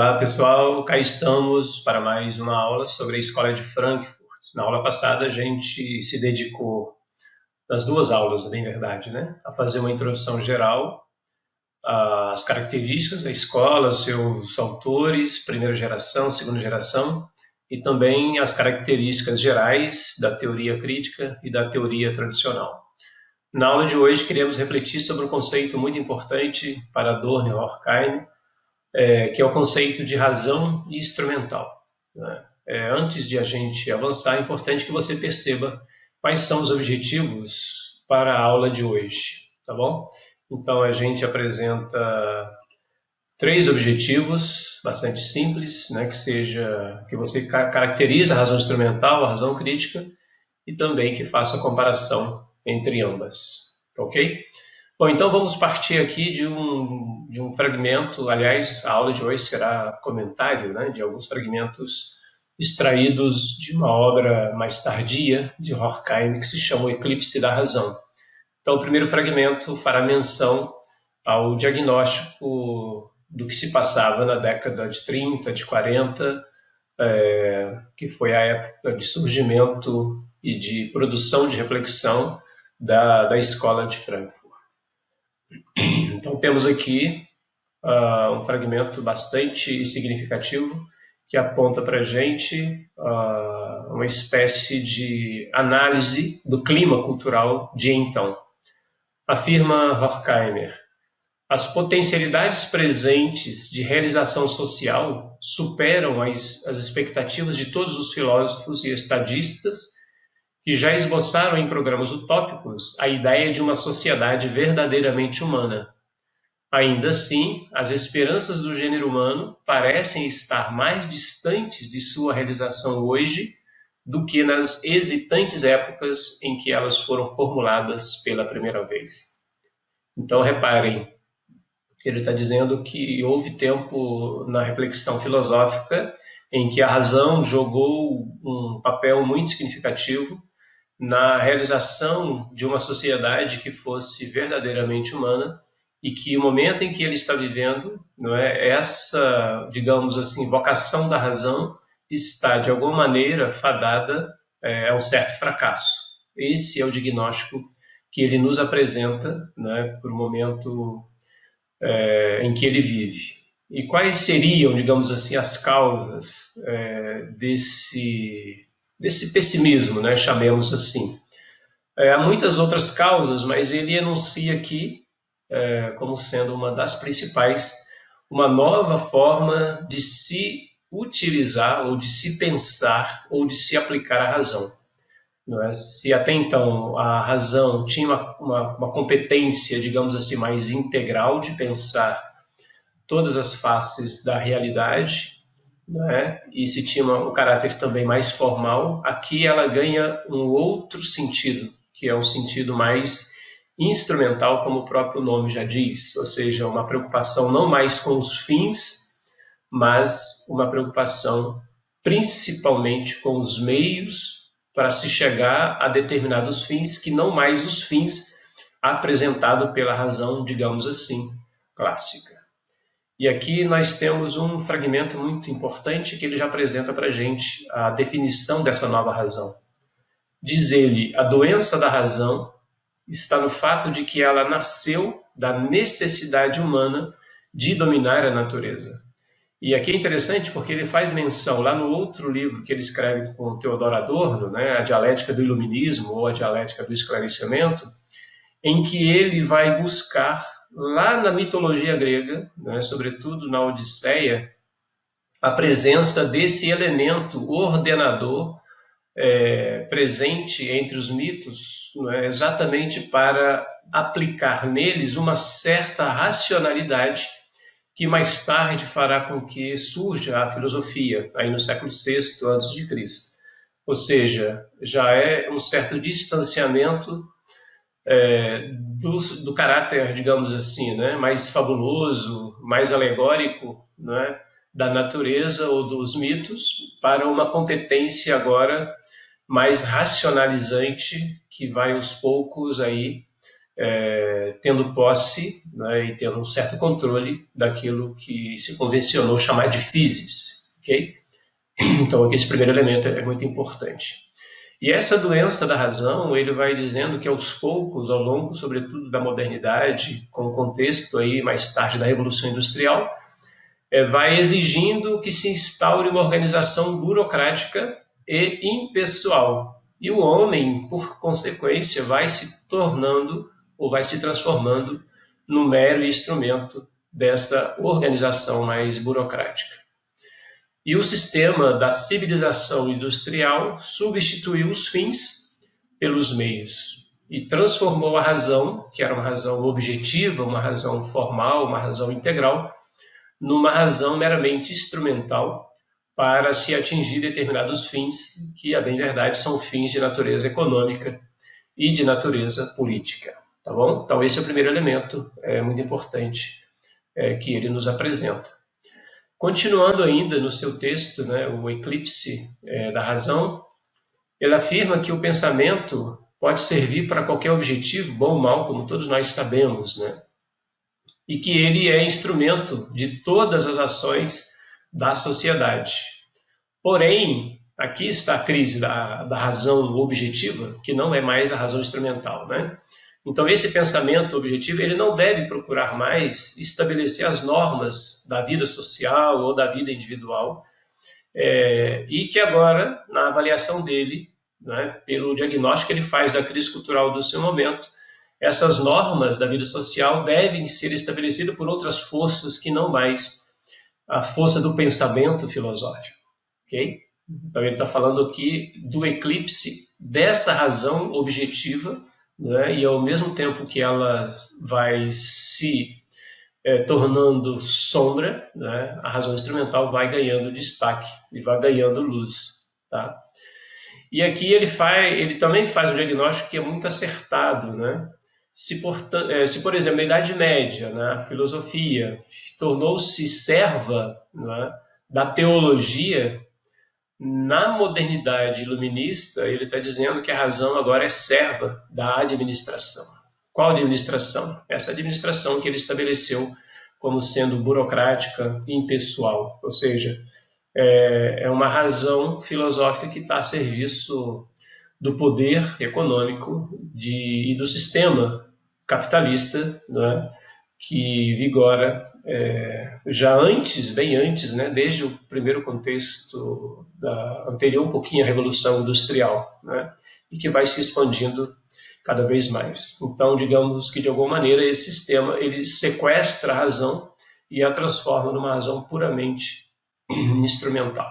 Olá pessoal, cá estamos para mais uma aula sobre a Escola de Frankfurt. Na aula passada a gente se dedicou, nas duas aulas, bem verdade, né, a fazer uma introdução geral às características da escola, seus autores, primeira geração, segunda geração, e também as características gerais da teoria crítica e da teoria tradicional. Na aula de hoje queremos refletir sobre um conceito muito importante para Adorno e Horkheim, que é o conceito de razão instrumental, né? Antes de a gente avançar, é importante que você perceba quais são os objetivos para a aula de hoje, tá bom? Então a gente apresenta 3 objetivos bastante simples, né, que você caracterize a razão instrumental, a razão crítica, e também que faça a comparação entre ambas, ok? Bom, então vamos partir aqui de um fragmento. Aliás, a aula de hoje será comentário, né, de alguns fragmentos extraídos de uma obra mais tardia de Horkheim, que se chama O Eclipse da Razão. Então, o primeiro fragmento fará menção ao diagnóstico do que se passava na década de 30, de 40, que foi a época de surgimento e de produção de reflexão da Escola de Frankfurt. Então temos aqui um fragmento bastante significativo que aponta para a gente uma espécie de análise do clima cultural de então. Afirma Horkheimer: as potencialidades presentes de realização social superam as expectativas de todos os filósofos e estadistas que já esboçaram em programas utópicos a ideia de uma sociedade verdadeiramente humana. Ainda assim, as esperanças do gênero humano parecem estar mais distantes de sua realização hoje do que nas hesitantes épocas em que elas foram formuladas pela primeira vez. Então, reparem, ele está dizendo que houve tempo na reflexão filosófica em que a razão jogou um papel muito significativo na realização de uma sociedade que fosse verdadeiramente humana, e que o momento em que ele está vivendo, não é, essa, digamos assim, vocação da razão está, de alguma maneira, fadada a um certo fracasso. Esse é o diagnóstico que ele nos apresenta, né, para o momento em que ele vive. E quais seriam, digamos assim, as causas desse pessimismo, né, chamemos assim? Há muitas outras causas, mas ele enuncia aqui, como sendo uma das principais, uma nova forma de se utilizar, ou de se pensar, ou de se aplicar a razão. Não é? Se até então a razão tinha uma competência, digamos assim, mais integral de pensar todas as faces da realidade, né? E se tinha um caráter também mais formal, aqui ela ganha um outro sentido, que é um sentido mais instrumental, como o próprio nome já diz, ou seja, uma preocupação não mais com os fins, mas uma preocupação principalmente com os meios para se chegar a determinados fins, que não mais os fins apresentados pela razão, digamos assim, clássica. E aqui nós temos um fragmento muito importante que ele já apresenta para a gente a definição dessa nova razão. Diz ele: a doença da razão está no fato de que ela nasceu da necessidade humana de dominar a natureza. E aqui é interessante porque ele faz menção, lá no outro livro que ele escreve com Theodor Adorno, né, a Dialética do Iluminismo ou a Dialética do Esclarecimento, em que ele vai buscar, lá na mitologia grega, né, sobretudo na Odisseia, a presença desse elemento ordenador presente entre os mitos, né, exatamente para aplicar neles uma certa racionalidade que mais tarde fará com que surja a filosofia, aí no século VI a.C. Ou seja, já é um certo distanciamento do caráter, digamos assim, né, mais fabuloso, mais alegórico, né, da natureza ou dos mitos, para uma competência agora mais racionalizante, que vai aos poucos aí tendo posse, né, e tendo um certo controle daquilo que se convencionou chamar de physis, ok? Então, aqui esse primeiro elemento é muito importante. E essa doença da razão, ele vai dizendo que aos poucos, ao longo, sobretudo, da modernidade, com o contexto aí mais tarde da Revolução Industrial, vai exigindo que se instaure uma organização burocrática e impessoal. E o homem, por consequência, vai se tornando ou vai se transformando no mero instrumento dessa organização mais burocrática. E o sistema da civilização industrial substituiu os fins pelos meios e transformou a razão, que era uma razão objetiva, uma razão formal, uma razão integral, numa razão meramente instrumental para se atingir determinados fins que, a bem verdade, são fins de natureza econômica e de natureza política. Tá bom? Então, esse é o primeiro elemento muito importante que ele nos apresenta. Continuando ainda no seu texto, né, o Eclipse da Razão, ele afirma que o pensamento pode servir para qualquer objetivo, bom ou mal, como todos nós sabemos, né? E que ele é instrumento de todas as ações da sociedade. Porém, aqui está a crise da razão objetiva, que não é mais a razão instrumental, né? Então, esse pensamento objetivo, ele não deve procurar mais estabelecer as normas da vida social ou da vida individual, e que agora, na avaliação dele, né, pelo diagnóstico que ele faz da crise cultural do seu momento, essas normas da vida social devem ser estabelecidas por outras forças que não mais a força do pensamento filosófico. Okay? Então, ele está falando aqui do eclipse dessa razão objetiva, né? E ao mesmo tempo que ela vai se tornando sombra, né? A razão instrumental vai ganhando destaque e vai ganhando luz. Tá? E aqui ele também faz um diagnóstico que é muito acertado, né? Se, por exemplo, na Idade Média, né, a filosofia tornou-se serva, né, da teologia, na modernidade iluminista, ele está dizendo que a razão agora é serva da administração. Qual administração? Essa administração que ele estabeleceu como sendo burocrática e impessoal, ou seja, é uma razão filosófica que está a serviço do poder econômico e do sistema capitalista, né, que vigora já antes, bem antes, né, desde o primeiro contexto anterior um pouquinho à Revolução Industrial, né, e que vai se expandindo cada vez mais. Então, digamos que de alguma maneira esse sistema ele sequestra a razão e a transforma numa razão puramente instrumental.